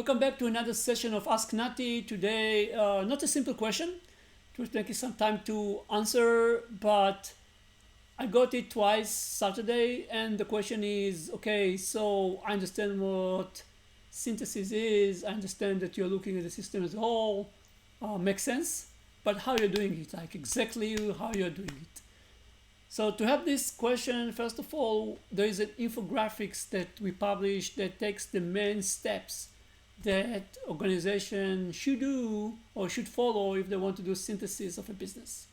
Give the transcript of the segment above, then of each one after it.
Welcome back to another session of Ask Nati. Today, not a simple question. It will take some time to answer, but I got it twice Saturday, and the question is okay, so I understand what synthesis is, I understand that you're looking at the system as a whole, makes sense, but how you're doing it, like exactly how you're doing it. So to have this question, first of all, there is an infographics that we published that takes the main steps that organization should do or should follow if they want to do synthesis of a business.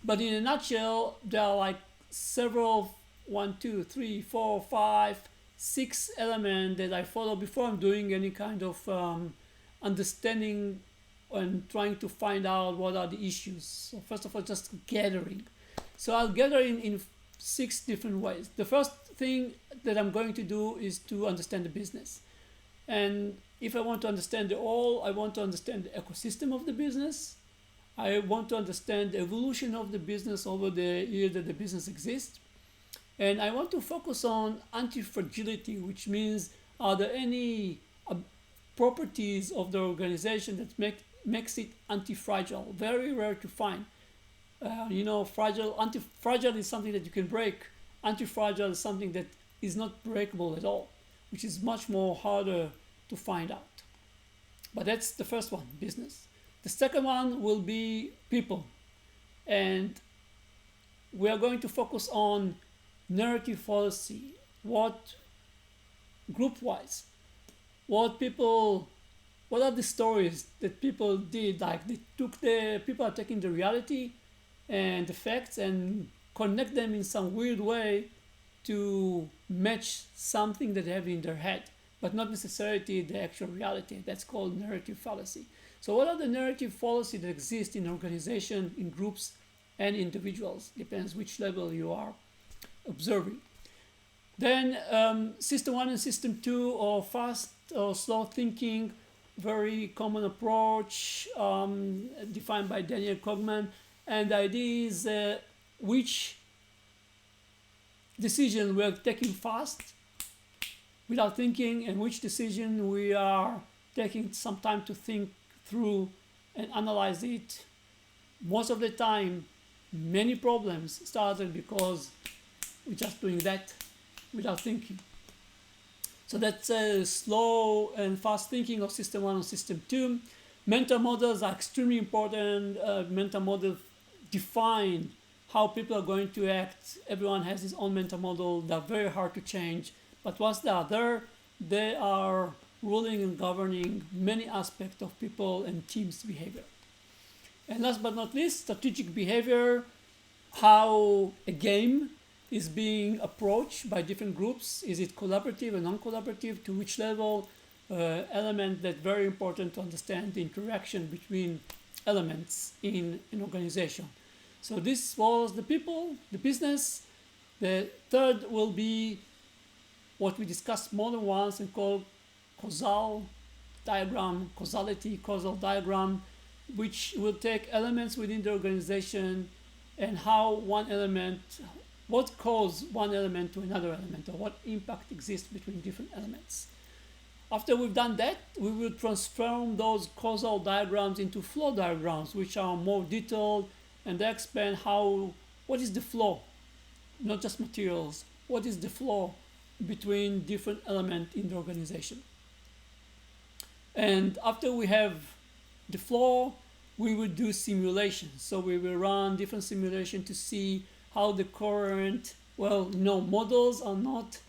But in a nutshell, there are like several, 1, 2, 3, 4, 5, 6 elements that I follow before I'm doing any kind of understanding and trying to find out what are the issues. So first of all, just gathering. So I'll gather in 6 different ways. The first thing that I'm going to do is to understand the business. And if I want to understand the all, I want to understand the ecosystem of the business. I want to understand the evolution of the business over the year that the business exists. And I want to focus on anti-fragility, which means are there any properties of the organization that makes it anti-fragile? Very rare to find. Anti-fragile is something that you can break. Anti-fragile is something that is not breakable at all, which is much more harder to find out. But that's the first one, business. The second one will be people. And we are going to focus on narrative fallacy. What group-wise, what are the stories that people did? Like people are taking the reality and the facts and connect them in some weird way to match something that they have in their head, but not necessarily the actual reality. That's called narrative fallacy. So what are the narrative fallacy that exist in organization, in groups, and individuals? Depends which level you are observing. Then system 1 and system 2, or fast or slow thinking, very common approach defined by Daniel Kahneman. And the idea is which decision we are taking fast without thinking, and which decision we are taking some time to think through and analyze it. Most of the time, many problems started because we're just doing that without thinking. So that's slow and fast thinking of system 1 and system 2. Mental models are extremely important. Mental models define how people are going to act. Everyone has his own mental model. They're very hard to change. But once they are there, they are ruling and governing many aspects of people and teams' behavior. And last but not least, strategic behavior, how a game is being approached by different groups. Is it collaborative or non-collaborative? To which level? Element that's very important to understand the interaction between elements in an organization. So this was the people, the business. The third will be what we discussed more than once and called causal diagram, causal diagram, which will take elements within the organization and how one element, what caused one element to another element, or what impact exists between different elements. After we've done that, we will transform those causal diagrams into flow diagrams, which are more detailed, and they explain what is the flow, not just materials, what is the flow between different elements in the organization. And after we have the flow, we will do simulations. So we will run different simulations to see how the current, models are not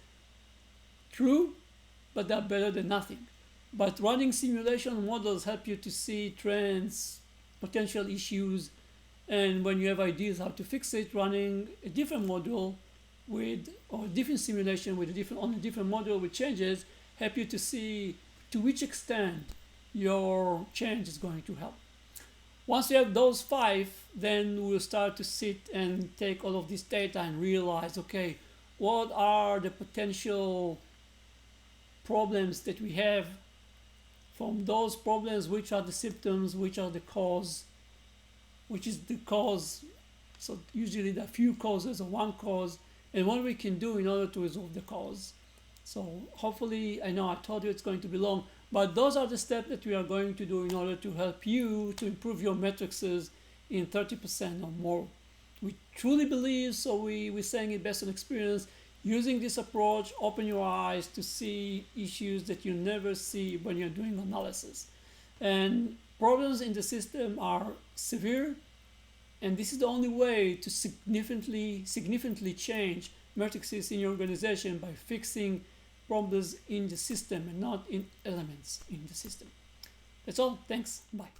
true, but they're better than nothing. But running simulation models help you to see trends, potential issues, and when you have ideas how to fix it, running a different model or different simulation on a different model with changes help you to see to which extent your change is going to help. Once you have those 5, then we'll start to sit and take all of this data and realize, okay, what are the potential problems that we have? From those problems, which are the symptoms, which are the cause, which is the cause. So usually there are few causes or one cause, and what we can do in order to resolve the cause. So hopefully, I know I told you it's going to be long, But those are the steps that we are going to do in order to help you to improve your matrices in 30% or more. We truly believe, so we're saying it based on experience, using this approach, open your eyes to see issues that you never see when you're doing analysis. And problems in the system are severe, and this is the only way to significantly change matrices in your organization, by fixing problems in the system and not in elements in the system. That's all. Thanks. Bye.